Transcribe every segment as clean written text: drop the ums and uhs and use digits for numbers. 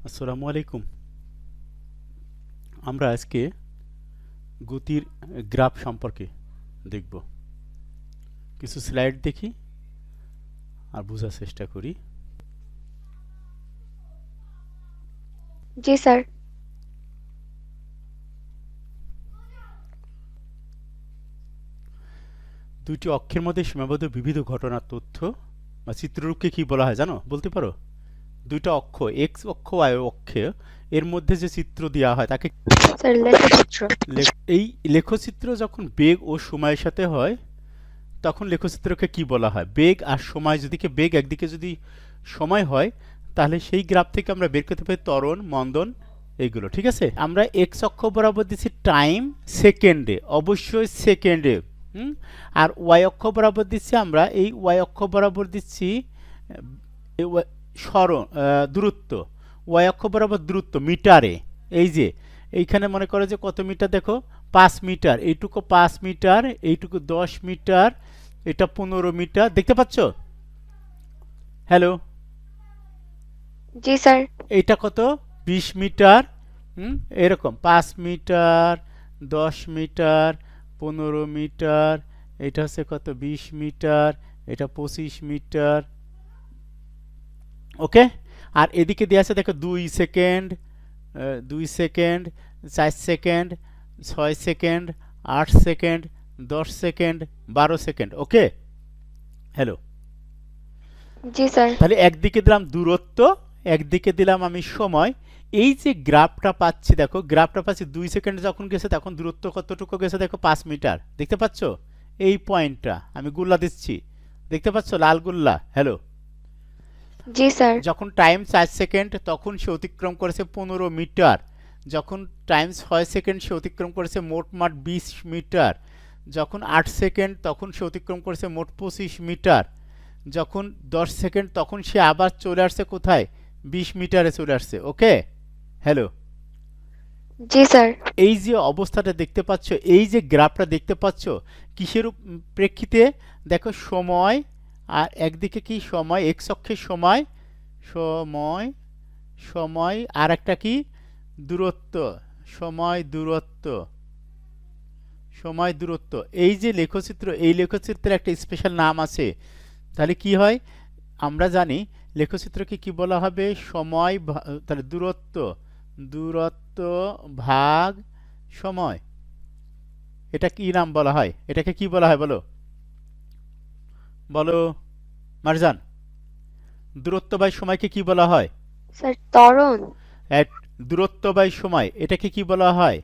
আসসালামু আলাইকুম। আমরা আজকে গতির গ্রাফ সম্পর্কে দেখব। কিছু স্লাইড দেখি আর বোঝার চেষ্টা করি। জি স্যার। দুইটি অক্ষের মধ্যে সীমাবদ্ধ বিবিধ ঘটনার তথ্য বা চিত্ররূপকে কি বলা হয় জানো? বলতে পারো? দুইটা অক্ষ এক্স অক্ষ ওয়াই অক্ষে এর মধ্যে যে চিত্র দেওয়া হয় তাকে স্যার লেখচিত্র। এই লেখচিত্র যখন বেগ ও সময়ের সাথে হয় তখন লেখচিত্রকে কি বলা হয়? বেগ আর সময় যদিকে বেগ একদিকে যদি সময় হয় তাহলে সেই গ্রাফ থেকে আমরা বের করতে পারি ত্বরণ মন্দন এইগুলো। ঠিক আছে, আমরা এক্স অক্ষ বরাবর দিচ্ছি টাইম সেকেন্ডে, অবশ্যই সেকেন্ডে। আর ওয়াই অক্ষ বরাবর দিচ্ছি আমরা এই ওয়াই অক্ষ বরাবর দিচ্ছি সরণ দূরত্ব। ওয়াই অক্ষ বরাবর দূরত্ব মিটারে। এই যে এইখানে মনে করো যে কত মিটার, দেখো 5 মিটার, এইটুকু 5 মিটার, এইটুকু 10 মিটার, এটা 15 মিটার, দেখতে পাচ্ছ? হ্যালো, জি স্যার। এইটা কত? 20 মিটার। এরকম 5 মিটার, 10 মিটার, 15 মিটার, এটা হচ্ছে কত? 20 মিটার, এটা 25 মিটার। ওকে, আর এদিকে দেওয়া আছে দেখো 2 second, 2 second, 4 second, 6 second, 8 second, 10 second, 12 second. Okay, hello. জি স্যার। তাহলে একদিকে দিলাম দূরত্ব, একদিকে দিলাম আমি সময়। এই যে গ্রাফটা পাচ্ছি, দেখো গ্রাফটা পাচ্ছি 2 সেকেন্ড যখন গেছে তখন দূরত্ব কতটুকু গেছে, দেখো 5 মিটার। দেখতে পাচ্ছ? এই পয়েন্টটা আমি গুল্লা দিচ্ছি, দেখতে পাচ্ছ লাল গুল্লা? হ্যালো। জি স্যার। যখন টাইম 4 সেকেন্ড তখন সে অতিক্রম করেছে 15 মিটার। যখন টাইম 6 সেকেন্ড সে অতিক্রম করেছে মোটমাট 20 মিটার। যখন 8 সেকেন্ড তখন সে অতিক্রম করেছে মোট 25 মিটার। যখন 10 সেকেন্ড তখন সে আবার চলে আসছে কোথায়? 20 মিটারে চলে আসছে। ওকে, হ্যালো। জি স্যার। এই যে অবস্থাটা দেখতে পাচ্ছ, এই যে গ্রাফটা দেখতে পাচ্ছ, কিসের প্রেক্ষিতে? দেখো সময়, আর একদিকে কি সময়, এক্স অক্ষের সময়, সময়, সময়, আর একটা কি? দূরত্ব, সময় দূরত্ব, সময় দূরত্ব। এই যে লেখচিত্র, এই লেখচিত্রের একটা স্পেশাল নাম আছে। তাহলে কি হয় আমরা জানি লেখচিত্রকে কি বলা হবে? সময় তাহলে দূরত্ব, দূরত্ব ভাগ সময়। এটা কি নাম বলা হয়? এটাকে কি বলা হয় বলো? বলো মারজান, দূরত্ব বাই সময়কে কি বলা হয়? স্যার ত্বরণ। দূরত্ব বাই সময় এটাকে কি বলা হয়?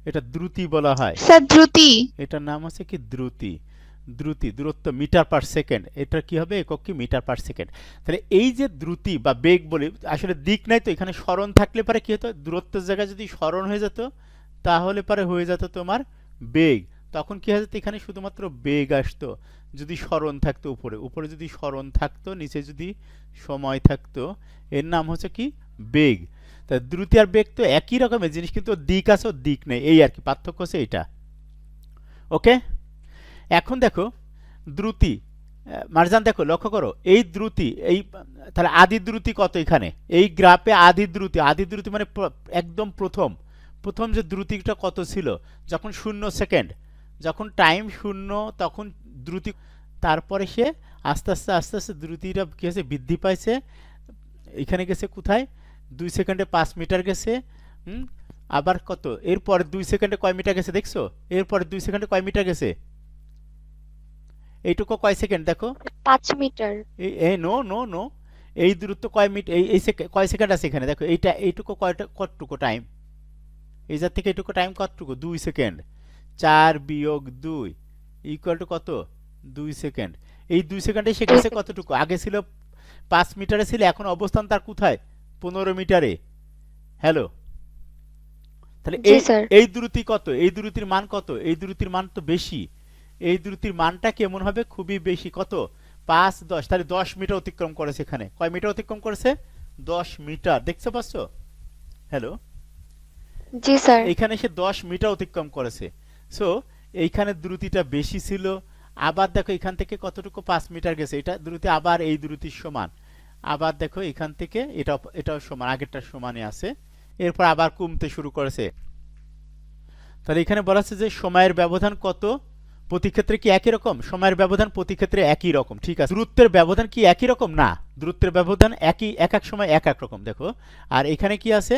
এটা দ্রুতি বলা হয়। স্যার দ্রুতি। এটার নাম আছে কি? দ্রুতি। দ্রুতি, দূরত্ব মিটার পার সেকেন্ড, এটা কি হবে? একক কি? Metre per second. তাহলে এই যে দ্রুতি বা বেগ বলি, আসলে দিক নাই তো, এখানে সরণ থাকলে পারে কি হতো? দূরত্বের জায়গায় যদি সরণ হয়ে যেত তাহলে পারে হয়ে যেত তোমার বেগ। তখন কি হয়ে যেত? এখানে শুধুমাত্র বেগ আসতো যদি সরণ থাকতো। উপরে উপরে যদি সরণ থাকতো, নিচে যদি সময় থাকতো, এর নাম হচ্ছে কি? বেগ। তা দ্রুতি আর বেগ তো একই রকমের জিনিস, কিন্তু দিক আছে ও দিক নেই, এই আর কি পার্থক্য হচ্ছে এটা। ওকে, এখন দেখো দ্রুতি, মারজান দেখো লক্ষ্য করো এই দ্রুতি, এই তাহলে আদি দ্রুতি কত এখানে? এই গ্রাফে আদি দ্রুতি, আদি দ্রুতি মানে একদম প্রথম প্রথম যে দ্রুতিটা কত ছিল? যখন 0 সেকেন্ড, যখন টাইম 0 তখন দ্রুতি, তারপরে সে আস্তে আস্তে আস্তে আস্তে দ্রুতিটা কি হয়েছে? বৃদ্ধি পাইছে। এখানে গেছে কোথায়? 2 সেকেন্ডে 5 মিটার গেছে। হুম, আবার কত? এরপরে 2 সেকেন্ডে কয় মিটার গেছে দেখছো? এরপরে 2 সেকেন্ডে কয় মিটার গেছে? এইটুকু কয় সেকেন্ড দেখো? 5 মিটার। এই নো নো নো, এই দূরত্ব কয় মিটার? এই কয় সেকেন্ড আছে এখানে দেখো? এইটা এইটুকু কয়টা, কতটুকু টাইম? এই জার থেকে এইটুকু টাইম কতটুকু? 2 সেকেন্ড। 4 বিয়োগ 2 ইকুয়াল টু কত? 2 সেকেন্ড। এই 2 সেকেন্ডে সে গেছে কতটুকু? আগে ছিল 5 মিটারে ছিল, এখন অবস্থান তার কোথায়? 15 মিটারে। হ্যালো, তাহলে জি এই স্যার। এই দ্রুতি কত? এই দ্রুতির মান কত? এই দ্রুতির মান তো বেশি। এই দ্রুতির মানটা কেমন হবে? খুবই বেশি। কত? 5 10, তাহলে 10 মিটার অতিক্রম করেছে। এখানে কয় মিটার অতিক্রম করেছে? 10 মিটার। দেখতে পাচ্ছ? হ্যালো, জি স্যার। এইখানে সে 10 মিটার অতিক্রম করেছে। সো এইখানে দ্রুতিটা বেশি ছিল। আবার দেখো এখান থেকে কতটুকু? 5 মিটার গেছে, এটা দ্রুতি আবার এই দ্রুতির সমান। আবার দেখো এখান থেকে এটাও সমান, আগেরটার সমানই আছে, এরপর আবার কমতে শুরু করেছে। তাহলে এখানে বলা আছে যে সময়ের ব্যবধান কত, প্রতি ক্ষেত্রে কি একই রকম? সময়ের ব্যবধান প্রতি ক্ষেত্রে একই রকম, ঠিক আছে। দূরত্বের ব্যবধান কি একই রকম? না, দূরত্বের ব্যবধান একই, এক এক সময় এক এক রকম। দেখো আর এখানে কি আছে,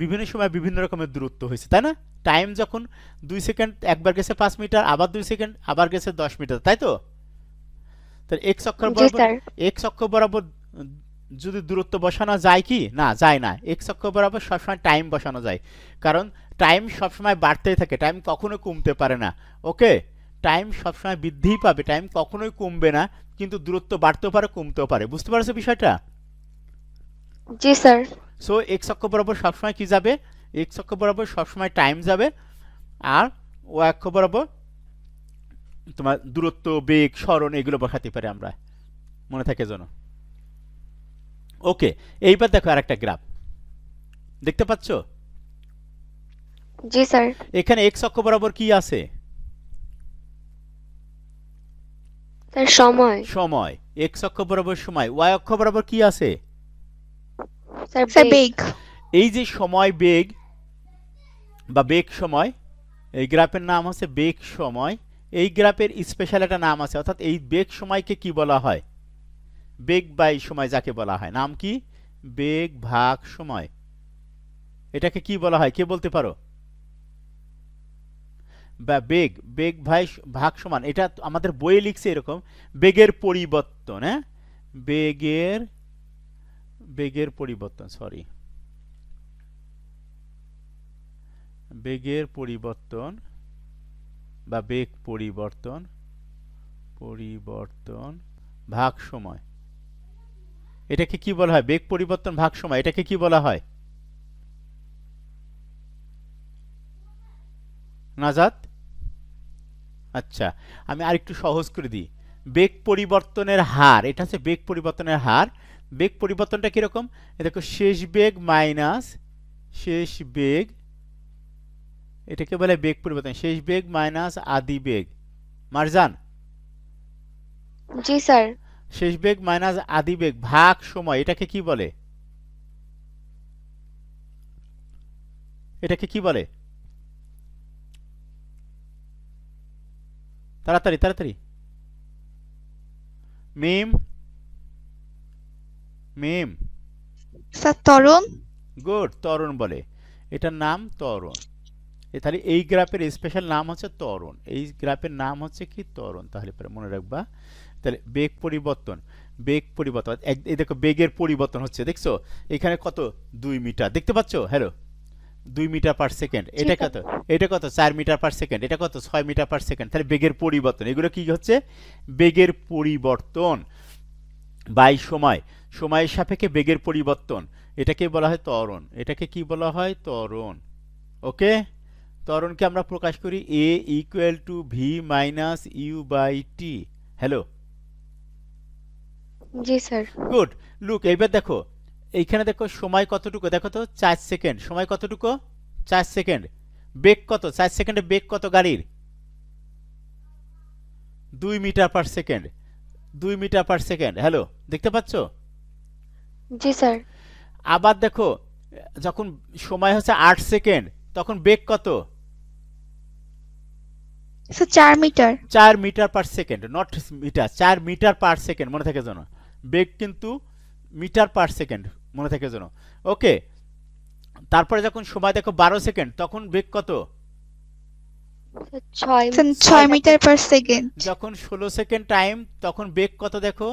বিভিন্ন সময় বিভিন্ন রকমের দূরত্ব হয়েছে, তাই না? টাইম যখন 2 সেকেন্ড একবার গেছে 5 মিটার, আবার 2 সেকেন্ড আবার গেছে 10 মিটার, তাই তো? তাহলে এক্স অক্ষ জি বরাবর, স্যার। এক্স অক্ষ বরাবর যদি দূরত্ব বসানো যায় কি? না, যায় না। এক্স অক্ষ বরাবর সবসময় টাইম বসানো যায়, কারণ টাইম সবসময় বাড়তেই থাকে, টাইম কখনো কমতে পারে না। ওকে, টাইম সবসময় বৃদ্ধিই পাবে, টাইম কখনোই কমবে না, কিন্তু দূরত্ব বাড়তেও পারে কমতেও পারে। বুঝতে পারছো বিষয়টা? জি স্যার। সো এক্স অক্ষ বরাবর সবসময় কি যাবে? এক্স অক্ষ বরাবর সবসময় টাইম যাবে, আর ওয়াই অক্ষ বরাবর তোমার দূরত্ব, বেগ, সরণ এগুলো বসাতে পারি আমরা, মনে থাকে যেন। ওকে, এইবার দেখো আরেকটা গ্রাফ দেখতে পাচ্ছ? জি স্যার। এখানে এক্স অক্ষ বরাবর কি আছে? স্যার সময়। সময়। এক্স অক্ষ বরাবর সময়। ওয়াই অক্ষ বরাবর কি আছে? স্যার স্যার বেগ। বেগ। এই যে সময়, বেগ বা বেগ সময়, এই গ্রাফের নাম হচ্ছে বেগ সময়। এই গ্রাফের স্পেশাল একটা নাম আছে, অর্থাৎ এই বেগ সময়কে কি বলা হয়? বেগ বাই সময় যাকে বলা হয়, নাম কি? বেগ ভাগ সময়। এটাকে কি বলা হয়, কে বলতে পারো? বা বেগ, বেগ ভাই ভাগ সমান, এটা আমাদের বইয়ে লিখছে এরকম, বেগের পরিবর্তন। হ্যাঁ, বেগের, বেগের পরিবর্তন, সরি, বেগের পরিবর্তন বা বেগ পরিবর্তন, পরিবর্তন ভাগ সময়। এটাকে কি বলা হয়? বেগ পরিবর্তন ভাগ সময়, এটাকে কি বলা হয়? নাজাত? আচ্ছা, আমি আরেকটু সহজ করে দিই। বেগ পরিবর্তনের হার, এটা হচ্ছে বেগ পরিবর্তনের হার। বেগ পরিবর্তনটা কিরকম? দেখো, শেষ বেগ মাইনাস শেষ বেগ, এটাকে বলে বেগ পরিবর্তন। শেষ বেগ মাইনাস আদি বেগ। মারজান, জি স্যার। শেষ বেগ মাইনাস আদি বেগ ভাগ সময়, এটাকে কি বলে? এটাকে কি বলে? তাড়াতাড়ি তাড়াতাড়ি। মিম, মিম। স্যার ত্বরণ। গুড, ত্বরণ বলে, এটার নাম ত্বরণ। তাহলে এই গ্রাফের স্পেশাল নাম হচ্ছে ত্বরণ, এই গ্রাফের নাম হচ্ছে কি? ত্বরণ। তাহলে পরে মনে রাখবা। তাহলে বেগ পরিবর্তন, বেগ পরিবর্তন, এই দেখো বেগের পরিবর্তন হচ্ছে, দেখছো এখানে কত? 2 মিটার, দেখতে পাচ্ছো? Hello, 2 metre per second. জি এটা স্যার। কত? এটা কত? 4 মিটার পার সেকেন্ড। এটা কত? 6 মিটার পার সেকেন্ড। তাহলে বেগের পরিবর্তন, এগুলো কি হচ্ছে? বেগের পরিবর্তন বাই সময়, সময়ের সাপেক্ষে বেগের পরিবর্তন, এটাকে বলা হয় ত্বরণ। এটাকে কি বলা হয়? ত্বরণ। ওকে, ত্বরণকে আমরা প্রকাশ করি a equal to v minus u by t. Hello, জি স্যার। গুড। লুক, এইবার দেখো এইখানে দেখো সময় কতটুকু, দেখো তো 4 সেকেন্ড। সময় কতটুকু? 4 সেকেন্ড। বেগ কত? 4 সেকেন্ডে বেগ কত গাড়ির? 2 metre per second. 2 metre per second. Hello, দেখতে পাচ্ছ? জি স্যার। আবার দেখো, যখন সময় হচ্ছে 8 সেকেন্ড, তখন বেগ কত? Sir 4 metre. 4 metre per second, not metre, 4 metre per second, মনে থাকে যেন। বেগ কিন্তু মিটার পার সেকেন্ড, মনে থাকে যেন। ওকে, তারপরে যখন সময় দেখো 12 সেকেন্ড, তখন বেগ কত? ছয়। Sir 6 metre per second. যখন 16 সেকেন্ড টাইম, তখন বেগ কত দেখো?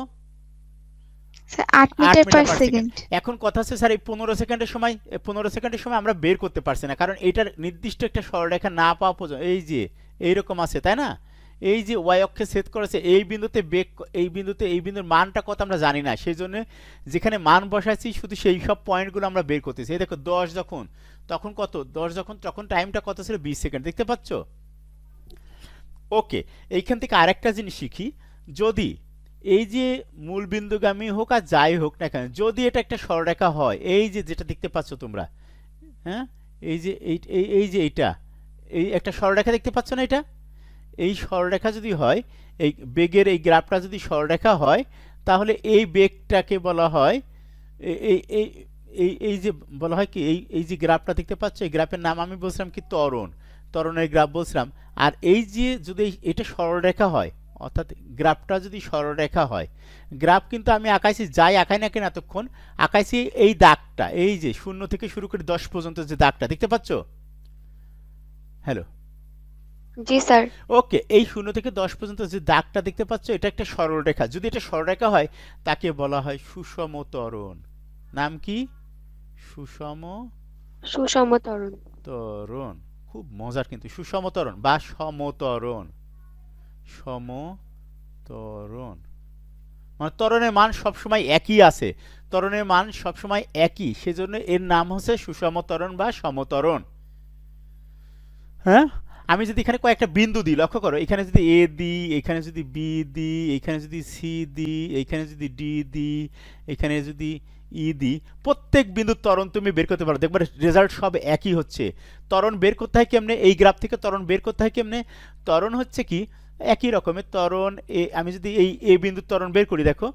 Sir 8 metre per second. এখন কথা হচ্ছে স্যার এই 15 সেকেন্ডের সময়, 15 সেকেন্ডের সময় আমরা বের করতে পারছি না, কারণ এইটার নির্দিষ্ট একটা সরলরেখা না পাওয়া পর্যন্ত এই যে এইরকম আছে, তাই না? এই যে ওয়াই অক্ষে ছেদ করেছে, এই বিন্দুতে বেগ, এই বিন্দুতে এই বিন্দুর মানটা কত আমরা জানি না, সেই জন্য যেখানে মান বসাইছি শুধু সেই সব পয়েন্টগুলো আমরা বের করতেছি। এই দেখো 10 যখন, তখন কত? 10 যখন, তখন টাইমটা কত ছিল? 20 সেকেন্ড, দেখতে পাচ্ছ? ওকে, এইখান থেকে আরেকটা জিনিস শিখি। যদি এই যে মূল বিন্দুগামী হোক আর যাই হোক না কেন, যদি এটা একটা সরলরেখা হয়, এই যে যেটা দেখতে পাচ্ছ তোমরা, হ্যাঁ, এই যে এই যে এইটা, এই একটা সরলরেখা দেখতে পাচ্ছ না? এটা এই সরলরেখা যদি হয়, এই বেগের এই গ্রাফটা যদি সরলরেখা হয়, তাহলে এই বেগটাকে বলা হয় এই এই এই এই এই যে বলা হয় কি, এই এই যে গ্রাফটা দেখতে পাচ্ছ, এই গ্রাফের নাম আমি বলছিলাম কি ত্বরণ, ত্বরণের গ্রাফ বলছিলাম। আর এই যে যদি এটা সরলরেখা হয়, অর্থাৎ গ্রাফটা যদি সরলরেখা হয়, গ্রাফ কিন্তু আমি আঁকাইছি, যাই আঁকাই না কেন এতক্ষণ আঁকাইছি এই দাগটা, এই যে 0 থেকে শুরু করে 10 পর্যন্ত যে দাগটা দেখতে পাচ্ছ। হ্যালো, জি স্যার। ওকে, এই 0 থেকে 10 পর্যন্ত যে দাগটা দেখতে পাচ্ছ, এটা একটা সরলরেখা। যদি এটা সরলরেখা হয় তাকে বলা হয় সুষম ত্বরণ। নাম কি? সুষম সুষম ত্বরণ। ত্বরণ। খুব মজার কিন্তু, সুষম ত্বরণ বা সমত্বরণ। সমত্বরণ মানে ত্বরণের মান সবসময় একই আছে, ত্বরণের মান সবসময় একই, সেজন্য এর নাম হচ্ছে সুষম ত্বরণ বা সমত্বরণ। হ্যাঁ, আমি যদি এখানে কয়েকটা বিন্দু দিই, লক্ষ্য করো, এখানে যদি এ দিই, এখানে যদি বি দিই, এখানে যদি সি দিই, এখানে যদি ডি দিই, এখানে যদি ই দিই, প্রত্যেক বিন্দুর ত্বরণ তুমি বের করতে পারো, দেখবে রেজাল্ট সব একই হচ্ছে। ত্বরণ বের করতে হয় কেমনে? এই গ্রাফ থেকে ত্বরণ বের করতে হয় কেমনে? ত্বরণ হচ্ছে কি একই রকমের ত্বরণ। আমি যদি এই এ বিন্দুর ত্বরণ বের করি, দেখো,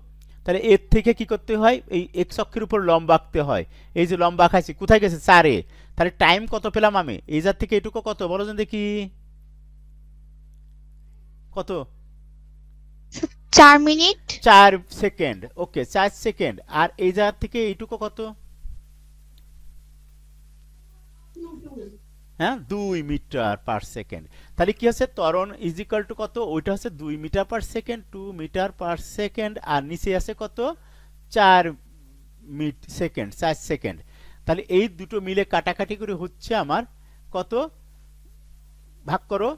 তাহলে এর থেকে কি করতে হয়? এই এক্স অক্ষের উপর লম্ব আঁকতে হয়। এই যে লম্ব আঁকাইছি, কোথায় গেছে? 4-এ। তাহলে টাইম কত পেলাম আমি? এই জার থেকে এটুকু কত বলো যেন দেখি, কত? 4 মিনিট। 4 সেকেন্ড। ওকে, 4 সেকেন্ড। আর এই জার থেকে এইটুকু কত? হ্যাঁ, 2 মিটার পার সেকেন্ড। তাহলে কি আছে? ত্বরণ ইজ ইকুয়াল টু কত? ওইটা হচ্ছে 2 metre per second, 2 metre per second. আর নিচে আছে কত? 4 সেকেন্ড, 4 সেকেন্ড। তাহলে এই দুটো মিলে কাটাকাটি করে হচ্ছে আমার কত? ভাগ করো,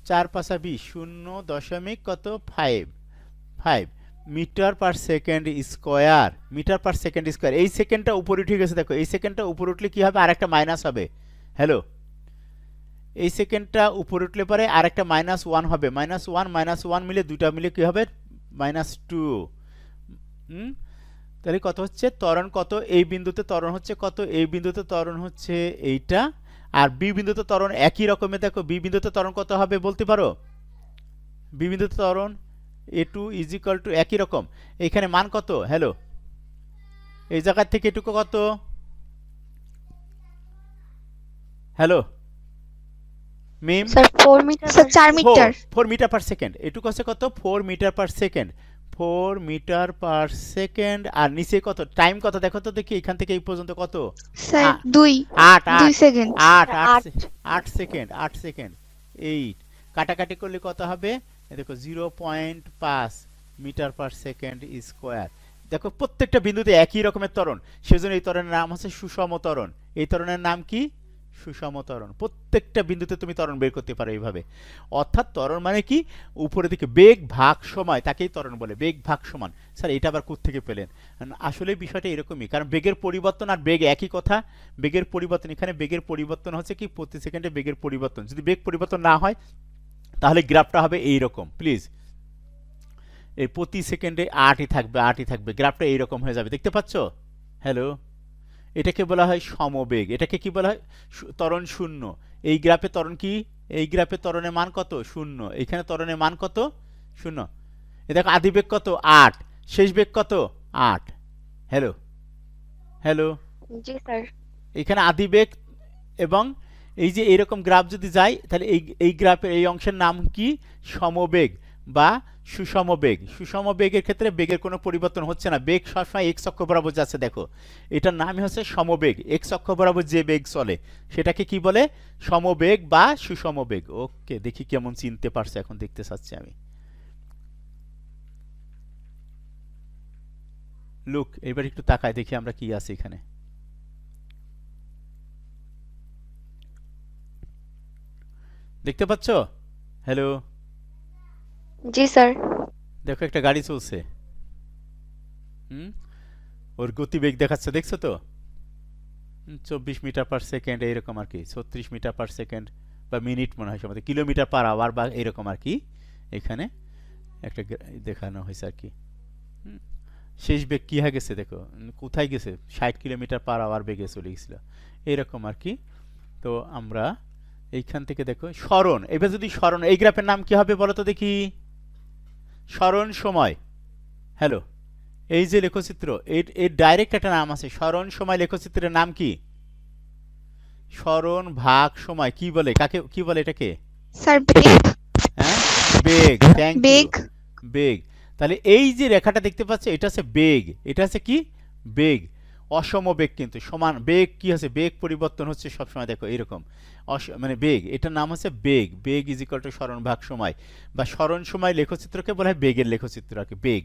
4 5 20, 0 দশমিক কত? 5 metre per second square. Metre per second square. এই সেকেন্ডটা উপরে উঠে গেছে, দেখো, এই সেকেন্ডটা উপরে উঠলে কি হবে? আর একটা মাইনাস হবে। হ্যালো, এই সেকেন্ডটা উপরে উঠলে পরে আর একটা -1 হবে। -1 মিলে দুটা মিলে কি হবে? -2। তাহলে কত হচ্ছে ত্বরণ? কত? এই বিন্দুতে ত্বরণ হচ্ছে কত? এই বিন্দুতে ত্বরণ হচ্ছে এইটা। আর বি বিন্দুতে ত্বরণ একই রকমের, দেখো, বি বিন্দুতে ত্বরণ কত হবে বলতে পারো? বি বিন্দুতে ত্বরণ A2 ইজ ইকুয়াল টু একই রকম। এখানে মান কত? হ্যালো, এই জায়গা থেকে এটুকু কত? Hello Mim, sir 4 metre sir 4 metre. 4 metre per second. এটুকু আছে কত? 4 metre per second. 4 metre per second. আর নিচে কত? টাইম কত দেখো তো দেখি, এখান থেকে এই পর্যন্ত কত? Sir 8 2 8 second. 8 second, 8 second. 8 কাটাকাটি করলে কত হবে? দেখো 0.5 মিটার পার সেকেন্ড স্কোয়ার। দেখো প্রত্যেকটা বিন্দুতে একই রকমের ত্বরণ, সেজন্য এই ত্বরণের নাম হচ্ছে সুষম ত্বরণ। এই ত্বরণের নাম কি? সুষম ত্বরণ। প্রত্যেকটা বিন্দুতে তুমি ত্বরণ বের করতে পারো এইভাবে। অর্থাৎ ত্বরণ মানে কি? উপরে দিকে বেগ ভাগ সময়, তাকেই ত্বরণ বলে। বেগ ভাগ সমান। স্যার এটা আবার কোত্থেকে পেলেন? আসলে বিষয়টা এরকমই, কারণ বেগের পরিবর্তন আর বেগ একই কথা। বেগের পরিবর্তন, এখানে বেগের পরিবর্তন হচ্ছে কি প্রতি সেকেন্ডে বেগের পরিবর্তন। যদি বেগ পরিবর্তন না হয় তাহলে গ্রাফটা হবে এইরকম। প্লিজ, এই প্রতি সেকেন্ডে 8ই থাকবে, 8ই থাকবে, গ্রাফটা এইরকম হয়ে যাবে। দেখতে পাচ্ছ? হ্যালো, এটাকে বলা হয় সমবেগ। এটাকে কি বলা হয়? ত্বরণ শূন্য। এই গ্রাফে ত্বরণ কি? এই গ্রাফে ত্বরণের মান কত? 0। এখানে ত্বরণের মান কত? 0। এ দেখো আদিবেগ কত? 8। শেষ বেগ কত? 8। হ্যালো, হ্যালো, জি স্যার। এখানে আদিবেগ এবং এই যে এরকম গ্রাফ যদি যায়, তাহলে এই গ্রাফের এই অংশের নাম কি? সমবেগ বা সুষম বেগ। সুষম বেগের ক্ষেত্রে বেগের কোনো পরিবর্তন হচ্ছে না, বেগ সবসময় এক্স অক্ষ বরাবর যাচ্ছে। দেখো, এটার নামই হচ্ছে সমবেগ। এক্স অক্ষ বরাবর যে বেগ চলে সেটাকে কি বলে? সমবেগ বা সুষম বেগ। ওকে, দেখি কেমন চিনতে পারছে, এখন দেখতে চাচ্ছি আমি। লুক, এবার একটু তাকায় দেখি আমরা কি আছে এখানে। দেখতে পাচ্ছ? হ্যালো, জি স্যার। দেখো একটা গাড়ি চলছে। ওর গতিবেগ দেখাচ্ছে, দেখছো তো? 24 মিটার পার সেকেন্ড, এইরকম আর কি। 36 মিটার পার সেকেন্ড বা মিনিট মনে হয় সম্ভবত, কিলোমিটার পার আওয়ার বা এরকম আর কি। এখানে একটা দেখানো হয়েছে আর কি। শেষ বেগ কি হয়ে গেছে দেখো, কোথায় গেছে? 60 কিলোমিটার পার আওয়ার বেগে চলে গেছিল, এইরকম আর কি। তো আমরা এইখান থেকে দেখো সরণ। এবার যদি সরণ, এই গ্রাফের নাম কি হবে বলো তো দেখি? সরণ সময়। হ্যালো, এই যে লেখচিত্র, এর ডাইরেক্ট একটা নাম আছে, সরণ সময় লেখচিত্রের নাম কি? সরণ ভাগ সময় কি বলে, কাকে কি বলে এটাকে? স্যার বেগ। হ্যাঁ, বেগ। থ্যাংক ইউ, বেগ। বেগ। তাহলে এই যে রেখাটা দেখতে পাচ্ছ, এটা আছে বেগ, এটা আছে কি? বেগ। অসম বেগ কিন্তু সমান বেগ কি আছে, বেগ পরিবর্তন হচ্ছে সবসময়, দেখো এরকম মানে বেগ, এটার নাম হচ্ছে বেগ। বেগ ইজ ইকুয়াল টু সরণ ভাগ সময়, বা সরণ সময় লেখচিত্রকে বলা হয় বেগের লেখচিত্র আর কি, বেগ।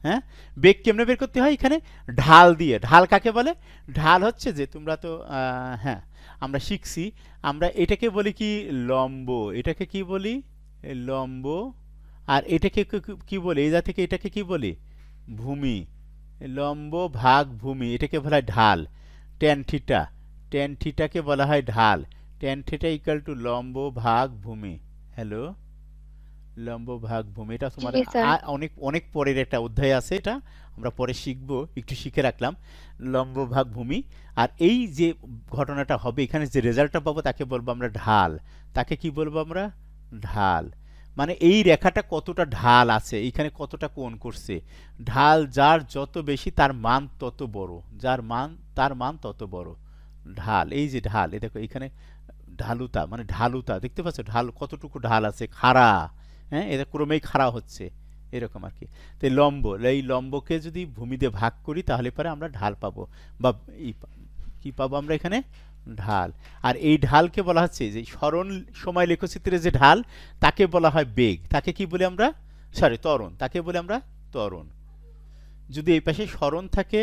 হ্যাঁ, বেগ কেমনে বের করতে হয়? এখানে ঢাল দিয়ে। ঢাল কাকে বলে? ঢাল হচ্ছে যে, তোমরা তো হ্যাঁ আমরা শিখছি, আমরা এটাকে বলি কি? লম্ব। এটাকে কি বলি? লম্ব। আর এটাকে কি বলি? এই থেকে এটাকে কি বলি? ভূমি। লম্ব ভাগ ভূমি, এটাকে বলা হয় ঢাল। ট্যান থিটা, ট্যান থিটাকে বলা হয় ঢাল। ট্যান থিটা ইকুয়াল টু লম্ব ভাগ ভূমি। হ্যালো, লম্ব ভাগ ভূমি, এটা তোমার জি স্যার। অনেক অনেক পরের একটা অধ্যায় আছে, এটা আমরা পরে শিখবো, একটু শিখে রাখলাম। লম্ব ভাগ ভূমি। আর এই যে ঘটনাটা হবে, এখানে যে রেজাল্টটা পাবো তাকে বলবো আমরা ঢাল। তাকে কি বলবো আমরা? ঢাল। মানে এই রেখাটা কতটা ঢাল আছে, এইখানে কতটা কোণ করছে। ঢাল যার যত বেশি তার মান তত বড়, যার মান তার মান তত বড়। ঢাল, এই যে ঢাল, এই দেখো এখানে ঢালুতা, মানে ঢালুতা দেখতে পাচ্ছ, ঢাল কতটুকু ঢাল আছে, খাড়া। হ্যাঁ, এটা ক্রমেই খাড়া হচ্ছে, এরকম আর কি। তো এই লম্ব, এই লম্বকে যদি ভূমি দিয়ে ভাগ করি তাহলে পরে আমরা ঢাল পাবো, বা কি পাবো আমরা এখানে? ঢাল। আর এই ঢালকে বলা হচ্ছে যে সরণ সময় লেখচিত্রে যে ঢাল, তাকে বলা হয় বেগ। তাকে কি বলি আমরা? সরি, ত্বরণ। তাকে বলি আমরা ত্বরণ। যদি এই পাশে সরণ থাকে,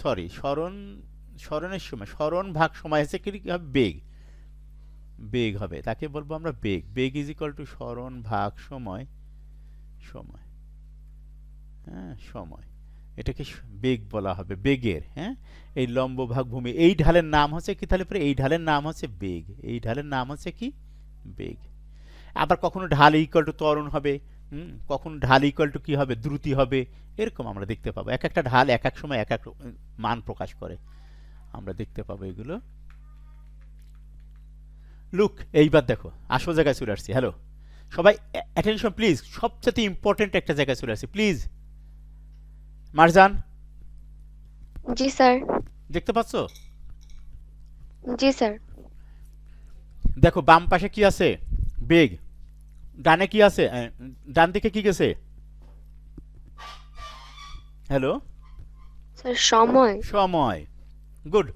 সরি সরণ, সরণের সময়, সরণ ভাগ সময় আছে কি হবে? বেগ। বেগ হবে, তাকে বলবো আমরা বেগ। বেগ ইজ ইকুয়াল টু সরণ ভাগ সময়, সময়। হ্যাঁ, সময়। এটাকে বেগ বলা হবে, বেগের। হ্যাঁ, এই লম্ব ভাগ ভূমি, এই ঢালের নাম হচ্ছে কি? তাহলে পরে এই ঢালের নাম হচ্ছে বেগ। এই ঢালের নাম হচ্ছে কি? বেগ। আবার কখনো ঢাল ইকুয়াল টু ত্বরণ হবে, কখনো ঢাল ইকুয়াল টু কি হবে? দ্রুতি হবে। এরকম আমরা দেখতে পাবো, এক একটা ঢাল এক এক সময় এক এক মান প্রকাশ করে, আমরা দেখতে পাবো এগুলো। লুক, এইবার দেখো আসল জায়গায় চলে আসছি। হ্যালো সবাই, অ্যাটেনশন প্লিজ, সবচেয়ে ইম্পর্টেন্ট একটা জায়গায় চলে আসছি প্লিজ। Marjan, G sir. দেখতে পাচ্ছ? জি স্যার। দেখো বাম পাশে কি আছে? বেগ। ডানে কি আছে? ডান দিকে কি গেছে? হ্যালো, স্যার সময়। সময়। গুড।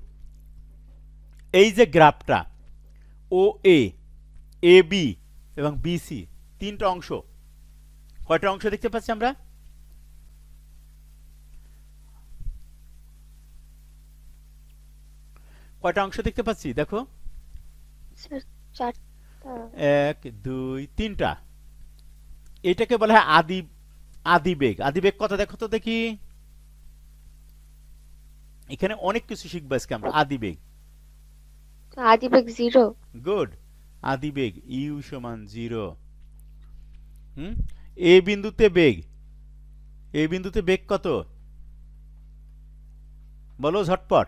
এই যে গ্রাফটা, ও এ, এ বি এবং বি সি, তিনটা অংশ, কয়টা অংশ দেখতে পাচ্ছি আমরা? কয়টা অংশ দেখতে পাচ্ছি দেখো? স্যার চারটা। এক, দুই, তিনটা। এটাকে বলা হয় আদি, আদিবেগ। আদিবেগ কত দেখো তো দেখি? এখানে অনেক কিছু শিখবো আজকে আমরা। আদিবেগ, আদিবেগ 0। গুড। আদিবেগ ইউ সমান 0। এ বিন্দুতে বেগ, এ বিন্দুতে বেগ কত বলো ঝটপট?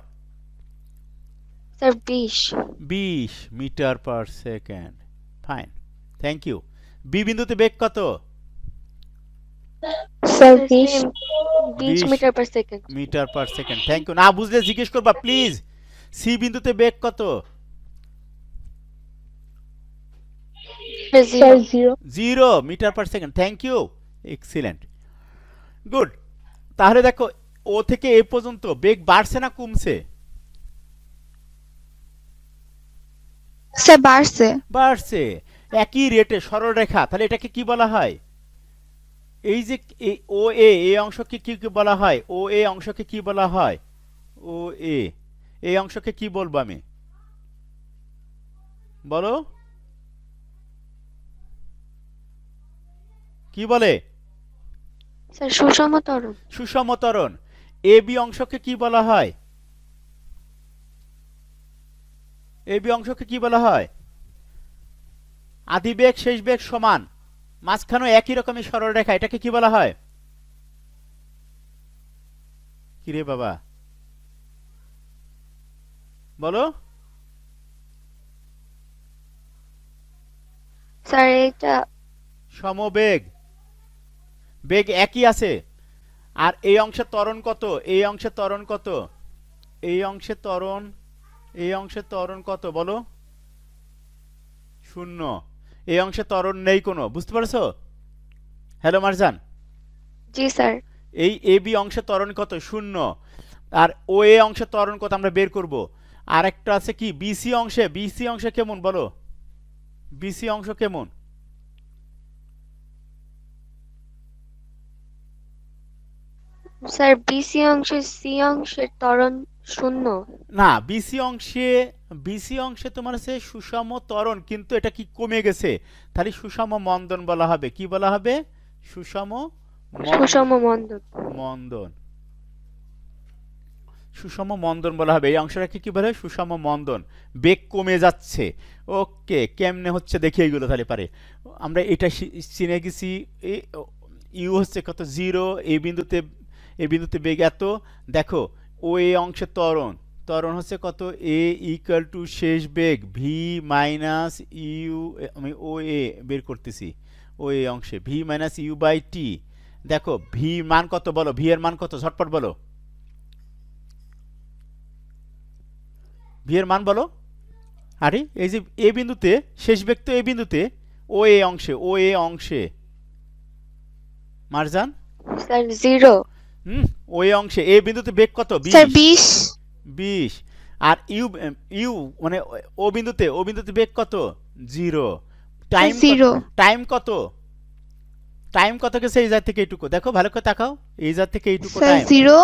Sir 20। 20 metre per second. Fine, thank you. B বিন্দুতে বেগ কত? Sir 20 20 metre per second. Metre per second. Thank you. না বুঝলে জিজ্ঞেস করবা প্লিজ। সি বিন্দুতে বেগ কত? Sir 0। 0 metre per second. Thank you, excellent, good. তাহলে দেখো, ও থেকে এ পর্যন্ত বেগ বাড়ছে না কমছে? স্যার বাড়ছে। বাড়ছে। একই রেটে সরল রেখা, তাহলে এটাকে কি বলা হয়? এই যে ও এ, এই অংশকে কি কি বলা হয়? ও এ অংশকে কি বলা হয়? ও এ, এই অংশকে কি বলবো আমি? বলো, কি বলে? স্যার সুষম ত্বরণ। সুষম ত্বরণ। এ বি অংশকে কি বলা হয়? এ বি অংশকে কি বলা হয়? আদি বেগ শেষ বেগ সমান, মাঝখানে একই রকমের সরল রেখা, এটাকে কি বলা হয়? কিরে বাবা বলো? স্যার এটা সমবেগ। বেগ একই আছে, আর এই অংশে ত্বরণ কত, এই অংশে ত্বরণ কত, এই অংশে ত্বরণ, এই অংশে ত্বরণ কত বলো? 0। এই অংশে ত্বরণ নেই কোনো, বুঝতে পারছো? হ্যালো মারজান, জি স্যার। এই এ বি অংশে ত্বরণ কত? 0। আর ও এ অংশে ত্বরণ কত আমরা বের করব। আর একটা আছে কি বিসি অংশে, বিসি অংশে কেমন বলো? বিসি অংশ কেমন? স্যার বিসি অংশে সি অংশের ত্বরণ 0। না, বিসি অংশে, বিসি অংশে তোমার আছে সুষম ত্বরণ, কিন্তু এটা কি কমে গেছে, তাহলে সুষম মন্দন বলা হবে। কি বলা হবে? সুষম সুষম মন্দন। মন্দন, সুষম মন্দন বলা হবে। এই অংশটাকে কি বলে? সুষম মন্দন। বেগ কমে যাচ্ছে। ওকে, কেমনে হচ্ছে দেখি এইগুলো তাহলে পারে। আমরা এটা চিনে গেছি। ইউ হচ্ছে কত? 0। এই বিন্দুতে, এই বিন্দুতে বেগ এত। দেখো ও এ অংশে ত্বরণ, ত্বরণ হচ্ছে কত? এ ইকুয়াল টু শেষ বেগ ভি মাইনাস ইউ, আমি ও এ বের করতেছি। ও এ অংশে ভি মাইনাস ইউ বাই টি। দেখো ভি মান কত বলো? ভি এর মান কত? ঝটপট বলো, ভি এর মান বলো। আরে এই যে এ বিন্দুতে শেষ বেগ তো এ বিন্দুতে, ও এ অংশে, ও এ অংশে মারজান। স্যার 0। ও এ অংশে এ বিন্দুতে বেগ কত? স্যার 20। 20। 20। আর ইউ, ইউ মানে ও বিন্দুতে, ও বিন্দুতে বেগ কত? 0। টাইম 0। টাইম কত? টাইম কত গেছে এই জায়গা থেকে এইটুকু? দেখো ভালো করে তাকাও, এই জায়গা থেকে এইটুকু স্যার টাইম। 0।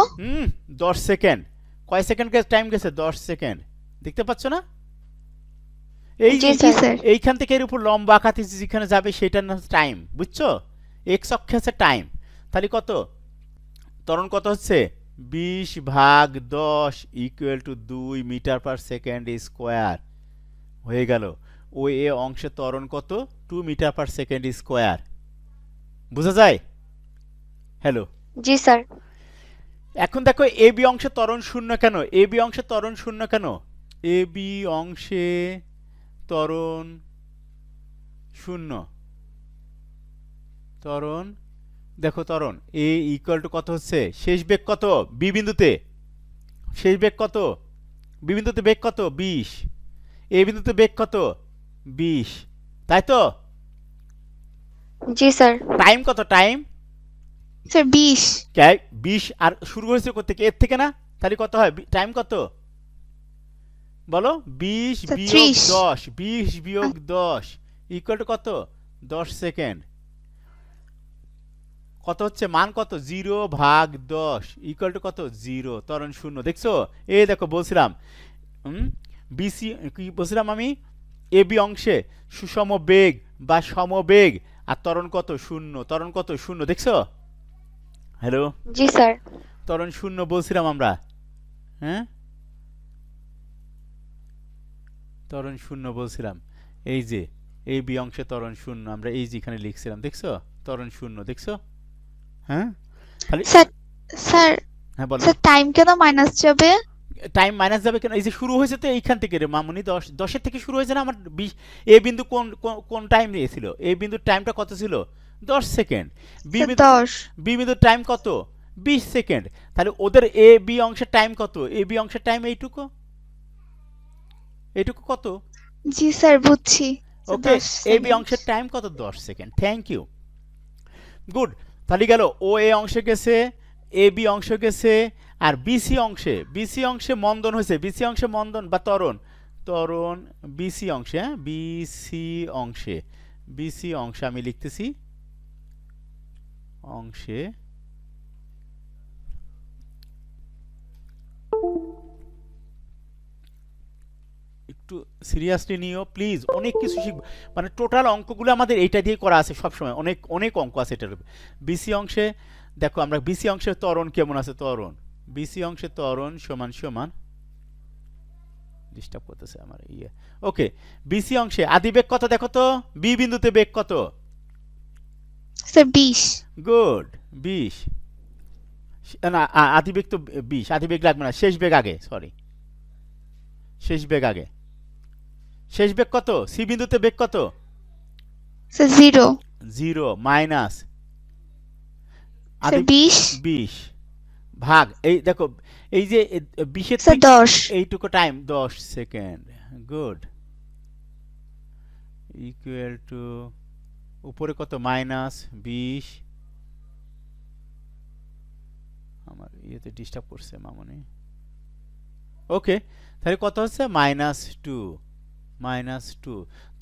10 সেকেন্ড। কয় সেকেন্ড টাইম গেছে? 10 সেকেন্ড। দেখতে পাচ্ছ না? এই জি জি স্যার। স্যার। এইখান থেকে এর উপর লম্বা আঁকাতে যেখানে যাবে সেটার নাম টাইম, বুঝছো? এক্স অক্ষে আছে টাইম। তাহলে কত? ত্বরণ কত হচ্ছে? 20/10 equal to 2 metre per second square. হয়ে গেল। ও এ অংশে ত্বরণ কত? 2 মিটার পার সেকেন্ড স্কোয়ার। বুঝা যায়? হ্যালো, জি স্যার। এখন দেখো এ বি অংশে ত্বরণ 0 কেন? এ বি অংশে ত্বরণ 0 কেন? এ বি অংশে ত্বরণ 0। ত্বরণ, দেখো ত্বরণ এ ইকুয়াল টু কত হচ্ছে? শেষ বেগ কত? বি বিন্দুতে শেষ বেগ কত? বি বিন্দুতে বেগ কত? 20। এ বিন্দুতে বেগ কত? 20, তাই তো? জি স্যার। টাইম কত? Time sir 20। 20। আর শুরু হয়েছে কোত্থেকে? এর থেকে না? তাহলে কত হয় টাইম? কত বলো? 20 স্যার বিয়োগ 30। 10, 20 বিয়োগ 10 ইকুয়াল টু কত? 10 সেকেন্ড। কত হচ্ছে? মান কত? 0/10 ইকুয়াল টু কত? 0। ত্বরণ 0। দেখছো? এই দেখো বলছিলাম, বিসি কি বলছিলাম আমি? এ বি অংশে সুষম বেগ বা সমবেগ, আর ত্বরণ কত? 0। ত্বরণ কত? 0। দেখছো? হ্যালো, জি স্যার। ত্বরণ 0 বলছিলাম আমরা। হ্যাঁ, ত্বরণ 0 বলছিলাম। এই যে এই বি অংশে ত্বরণ 0 আমরা এই যে এখানে লিখছিলাম। দেখছো? ত্বরণ 0। দেখছো? হ্যাঁ, তাহলে স্যার স্যার হ্যাঁ বলো। স্যার টাইম কেন মাইনাস যাবে? টাইম মাইনাস যাবে কেন? এই যে শুরু হয়েছে তো এইখান থেকে রে মামুনি, 10 থেকে শুরু হয়েছে না আমার। 20। এ বিন্দু কোন কোন টাইম নিয়েছিল? এই বিন্দুর টাইমটা কত ছিল? 10 সেকেন্ড। বি স্যার বিন্দু, 10। বি বিন্দুর টাইম কত? 20 সেকেন্ড। তাহলে ওদের এ বি অংশের টাইম কত? এ বি অংশের টাইম এইটুকু, এইটুকু কত? জি স্যার বুঝছি। Sir okay, 10 A B second. অংশের টাইম কত? 10 সেকেন্ড। Thank you, good. তাহলে গেল ও এ অংশে গেছে, এ বি অংশ গেছে, আর বিসি অংশে, বিসি অংশে মন্দন হয়েছে। বিসি অংশে মন্দন বা ত্বরণ, ত্বরণ বিসি অংশে, হ্যাঁ বিসি অংশে, বিসি অংশে আমি লিখতেছি অংশে একটু সিরিয়াসলি নিও প্লিজ। অনেক কিছু শিখব, মানে টোটাল অঙ্কগুলো আমাদের এইটা দিয়ে করা আছে সবসময়। অনেক অনেক অঙ্ক আছে এটার। বিসি অংশে দেখো আমরা বিসি অংশের ত্বরণ কেমন আছে? ত্বরণ বিসি অংশে ত্বরণ সমান সমান, ডিস্টার্ব করতেছে আমার ইয়ে। ওকে, বিসি অংশে আদিবেগ কত দেখো তো? বি বিন্দুতে বেগ কত? স্যার 20। গুড, 20। না আদিবেগ তো 20, আদিবেগ লাগবে না, শেষ বেগ আগে, সরি শেষ বেগ আগে। শেষ বেগ কত? সি বিন্দুতে বেগ কত? স্যার 0। 0 মাইনাস স্যার আদি 20 20 ভাগ এই দেখো এই যে 20 এর স্যার থেকে 10 এইটুকু time 10 second good equal to উপরে কত -20 আমার ইয়েতে ডিস্টার্ব করছে মামনি ওকে তাহলে কত হচ্ছে -2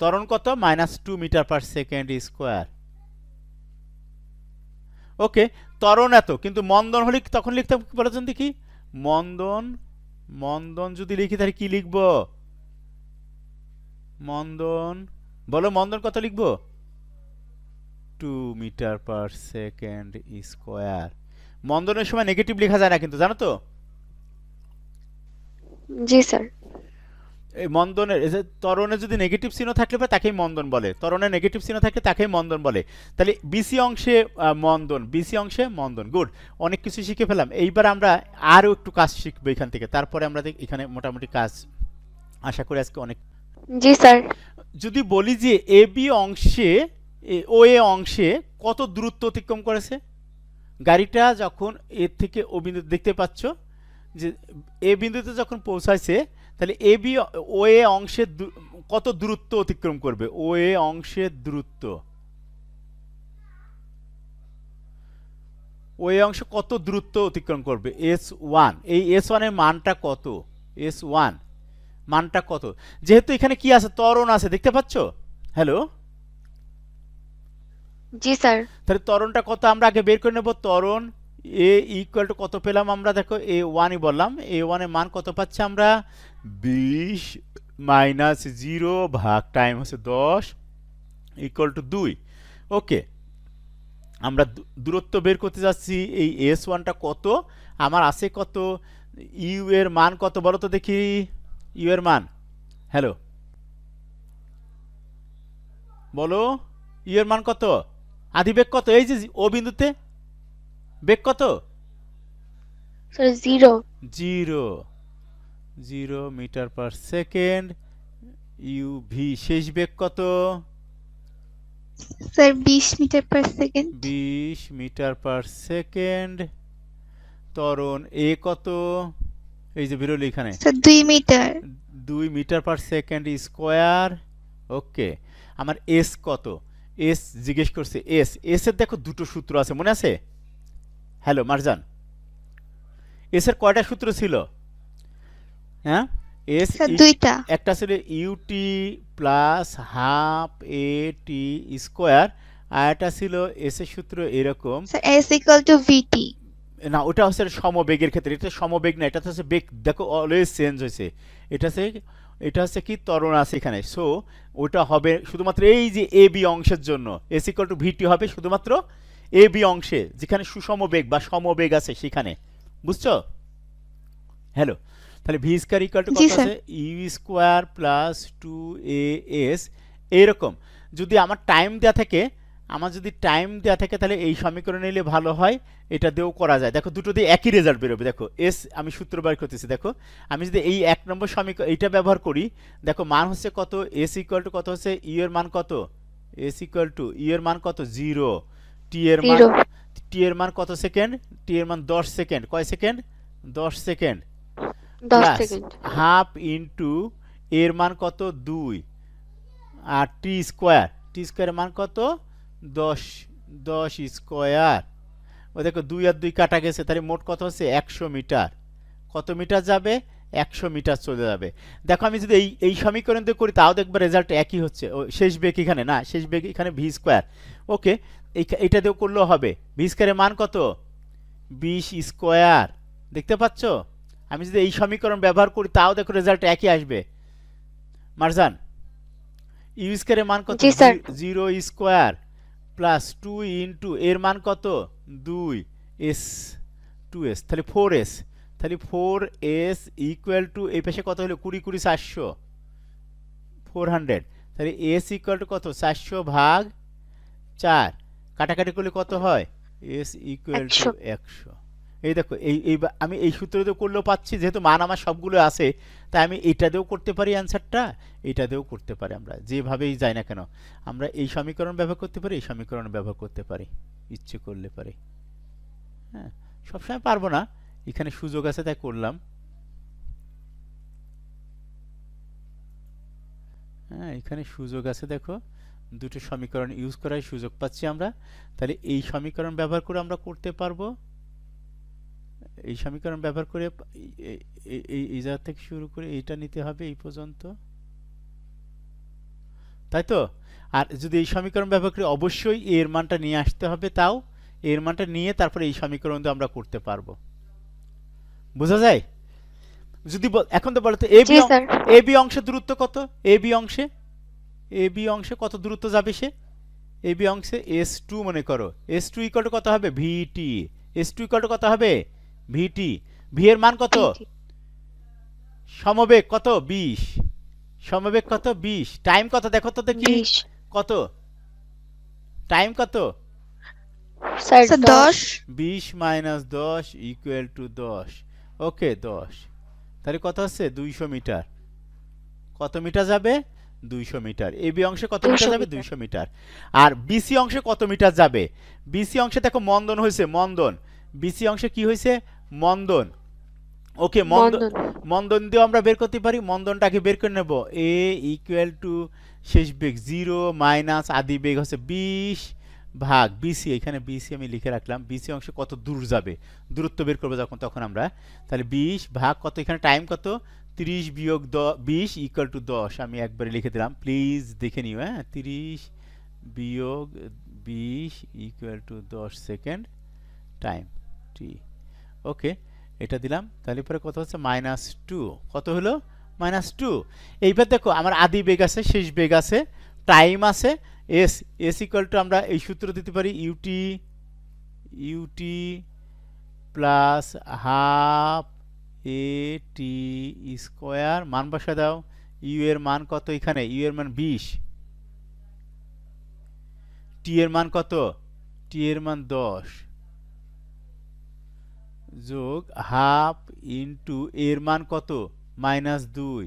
ত্বরণ কত -2 metre per second square okay ত্বরণ এত কিন্তু মন্দন হলে তখন লিখতাম কি বলেছেন দেখি মন্দন যদি লিখি তাহলে কি লিখব মন্দন বলো মন্দন কত লিখব 2 মিটার পার সেকেন্ড স্কয়ার মন্দনের সময় নেগেটিভ লেখা যায় না কিন্তু জানো তো জি স্যার এই মন্দনের এই যে ত্বরণে যদি নেগেটিভ চিহ্ন থাকলে পরে তাকেই মন্দন বলে ত্বরণে নেগেটিভ চিহ্ন থাকলে তাকেই মন্দন বলে তাহলে বিসি অংশে মন্দন গুড অনেক কিছু শিখে ফেলাম এইবার আমরা আরও একটু কাজ শিখবো এখান থেকে তারপরে আমরা এখানে মোটামুটি কাজ আশা করি আজকে অনেক জি স্যার যদি বলি যে এ বি অংশে ও এ অংশে কত দূরত্ব অতিক্রম করেছে গাড়িটা যখন এর থেকে ও বিন্দু দেখতে পাচ্ছ যে এ বিন্দুতে যখন পৌঁছাইছে তাহলে এ বি ও এ অংশের কত দূরত্ব অতিক্রম করবে ও এ অংশের দূরত্ব ও এ অংশ কত দূরত্ব অতিক্রম করবে S1 এই S1 এর মানটা কত S1 মানটা কত যেহেতু এখানে কি আছে ত্বরণ আছে দেখতে পাচ্ছ হ্যালো জি স্যার তাহলে ত্বরণটা কত আমরা আগে বের করে নেব ত্বরণ এ ইকুয়াল টু কত পেলাম আমরা দেখো A1 ই বললাম A1 এর মান কত পাচ্ছি আমরা 20 - 0 ভাগ টাইম হচ্ছে 10 ইকুয়াল টু 2 ওকে আমরা দূরত্ব বের করতে যাচ্ছি এই S1 টা কত আমার আছে কত ইউ এর মান কত বলো তো দেখি ইউ এর মান হ্যালো বলো ইউ এর মান কত আদি বেগ কত এই যে ও বিন্দুতে বেগ কত sir 0 0 metre per second UV শেষ বেগ কত sir 20 metre per second 20 metre per second ত্বরণ এ কত এই যে বেরোলো এখানে sir 2 metre 2 metre per second square okay আমার এস কত এস জিজ্ঞেস করছে এস এর দেখো দুটো সূত্র আছে মনে আছে হ্যালো মারজান এস এর কয়টা সূত্র ছিল হ্যাঁ এস স্যার দুইটা একটা ছিল ইউটি প্লাস হাফ এ টি স্কয়ার আর একটা ছিল এস এর সূত্র এরকম sir s equal to vt না ওটা হচ্ছে সমবেগের ক্ষেত্রে এটা সমবেগ না এটা হচ্ছে বেগ দেখো অলওয়েজ চেঞ্জ হয়েছে এটা হচ্ছে কি ত্বরণ আছে এখানে সো ওটা হবে শুধুমাত্র এই যে এ বি অংশের জন্য এস ইকুয়াল টু ভিটি হবে শুধুমাত্র এ বি অংশে যেখানে সুষম বেগ বা সমবেগ আছে সেখানে বুঝছো হ্যালো তাহলে ভি স্কয়ার ইকুয়াল টু কত আছে ইউ স্কয়ার প্লাস 2as এরকম যদি আমার টাইম দেয়া থাকে তাহলে এই সমীকরণ নিলে ভালো হয় এটা দিয়েও করা যায় দেখো দুটো দিয়ে একই রেজাল্ট বেরোবে দেখো এস আমি সূত্র বের করতেছি দেখো আমি যদি এই এক নম্বর সমীকরণ এইটা ব্যবহার করি দেখো মান হচ্ছে কত এস ইকুয়াল টু কত হচ্ছে ইউ এর মান কত এস ইকুয়াল টু ইউ এর মান কত 0 টি এর মান কত সেকেন্ড টি এর মান 10 সেকেন্ড কয় second 10 second 10 second half into এর মান কত 2 আর টি স্কয়ারের মান কত 10 স্কয়ার ও দেখো 2 আর 2 কাটা গেছে তাহলে মোট কত হচ্ছে 100 মিটার কত মিটার যাবে 100 মিটার চলে যাবে দেখো আমি যদি এই সমীকরণ দিয়ে করি তাও দেখবে রেজাল্ট একই হচ্ছে শেষ বেগ এখানে না শেষ বেগ এখানে ভি স্কয়ার ওকে এটা দিয়েও করলেও হবে ভি স্কয়ারের মান কত 20 স্কয়ার দেখতে পাচ্ছ আমি যদি এই সমীকরণ ব্যবহার করি তাও দেখো রেজাল্ট একই আসবে মারজান ইউ স্কয়ারের মান কত 0 স্কয়ার প্লাস 2 ইনটু এর মান কত 2s তাহলে 4s ইকুয়াল টু এই পাশে কত হলো 20 20 400 400 তাহলে s ইকুয়াল টু কত 400 ভাগ 4 কাটাকাটি করলে কত হয় s ইকুয়াল টু 100 এই দেখো আমি এই সূত্র দিয়ে করলেও পাচ্ছি যেহেতু মান আমার সবগুলো আছে তাই আমি এটা দিয়েও করতে পারি অ্যানসারটা এটা দিয়েও করতে পারি আমরা যেভাবেই যাই না কেন আমরা এই সমীকরণ ব্যবহার করতে পারি এই সমীকরণ ব্যবহার করতে পারি ইচ্ছে করলে পারি হ্যাঁ, সবসময় পারবো না, এখানে সুযোগ আছে তাই করলাম। হ্যাঁ, এখানে সুযোগ আছে, দেখো দুটো সমীকরণ ইউজ করার সুযোগ পাচ্ছি আমরা। তাহলে এই সমীকরণ ব্যবহার করে আমরা করতে পারবো, এই সমীকরণ ব্যবহার করে এই জায়গা থেকে শুরু করে এইটা নিতে হবে এই পর্যন্ত, তাই তো? আর যদি এই সমীকরণ ব্যবহার করে অবশ্যই এর মানটা নিয়ে আসতে হবে, তাও এর মানটা নিয়ে তারপরে এই সমীকরণ দিয়ে আমরা করতে পারবো। বোঝা যায়? যদি এখন তো বলো তো জি স্যার। এ বি অংশের দূরত্ব কত? এ বি অংশে কত দূরত্ব যাবে সে? এ বি অংশে S2 মনে করো, S2 ইকুয়াল টু কত হবে? ভিটি। S2 ইকুয়াল টু কত হবে? ভিটি। ভি এর মান কত? সমবেগ কত? 20। সমবেগ কত? 20। টাইম কত দেখো তো দেখি, 20 কত টাইম কত? Sir sir 10 10। 20 minus 10 equal to 10। ওকে 10। তাহলে কত হচ্ছে? 200 মিটার। কত মিটার যাবে? 200 মিটার। এ বি অংশে কত মিটার 200 যাবে? মিটার। 200 মিটার। আর বিসি অংশে কত মিটার যাবে? বিসি অংশে দেখো মন্দন হয়েছে, মন্দন। বিসি অংশে কি হয়েছে? মন্দন। ওকে, মন্দন। মন্দন। মন্দন দিয়ে আমরা বের করতে পারি, মন্দনটাকে বের করে নেব। এ ইকুয়াল টু শেষ বেগ 0 মাইনাস আদি বেগ হচ্ছে 20 ভাগ বিসি। এখানে বিসি আমি লিখে রাখলাম। বিসি অংশে কত দূর যাবে, দূরত্ব বের করবো যখন, তখন আমরা তাহলে 20 ভাগ কত, এখানে টাইম কত? 30 বিয়োগ 20 ইকুয়াল টু 10। আমি একবারে লিখে দিলাম, প্লিজ দেখে নিও। হ্যাঁ, 30 বিয়োগ 20 ইকুয়াল টু 10 সেকেন্ড টাইম টি। ওকে, এটা দিলাম। তাহলে পরে কত হচ্ছে? -2। কত হলো? -2। এইবার দেখো আমার আদি বেগ আছে, শেষ বেগ আছে, টাইম আছে, এস ইকুয়াল টু আমরা এই সূত্র দিতে পারি, ইউটি প্লাস হাফ এ টি স্কোয়ার। মান বসা দাও। ইউ এর মান কত? এখানে ইউ এর মান 20, টি এর মান কত? টি এর মান 10 যোগ হাফ ইন্টু এর মান কত? -2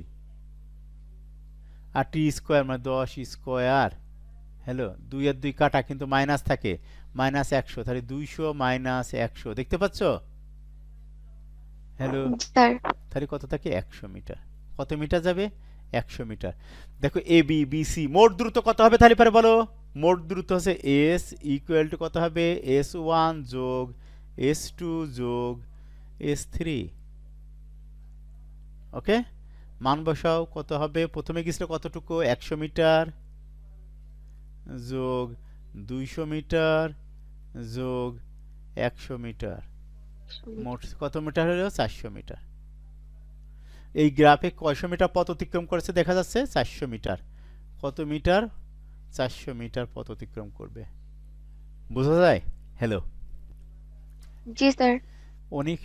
আর টি স্কোয়ার মানে 10 স্কোয়ার। হ্যালো, 2 আর 2 কাটা, কিন্তু মাইনাস থাকে, -100। তাহলে 200 মাইনাস 100, দেখতে পাচ্ছ? হ্যালো, স্যার তাহলে কত থাকে? 100 মিটার। কত মিটার যাবে? 100 মিটার। দেখো এ বি বি সি মোট দূরত্ব কত হবে? তাহলে পরে বলো। মোট দূরত্ব হচ্ছে এস ইকুয়াল টু কত হবে? S1 যোগ S2 যোগ S3। ওকে, মান বসাও। কত হবে? প্রথমে গেছিল কতটুকু? 100 মিটার যোগ 200 মিটার যোগ 100 মিটার, মোট কত মিটার হলো? 400 মিটার। এই গ্রাফে কয়শো মিটার পথ অতিক্রম করেছে দেখা যাচ্ছে? 400 মিটার। কত মিটার? 400 মিটার পথ অতিক্রম করবে। বোঝা যায়? হ্যালো, জি স্যার। অনেক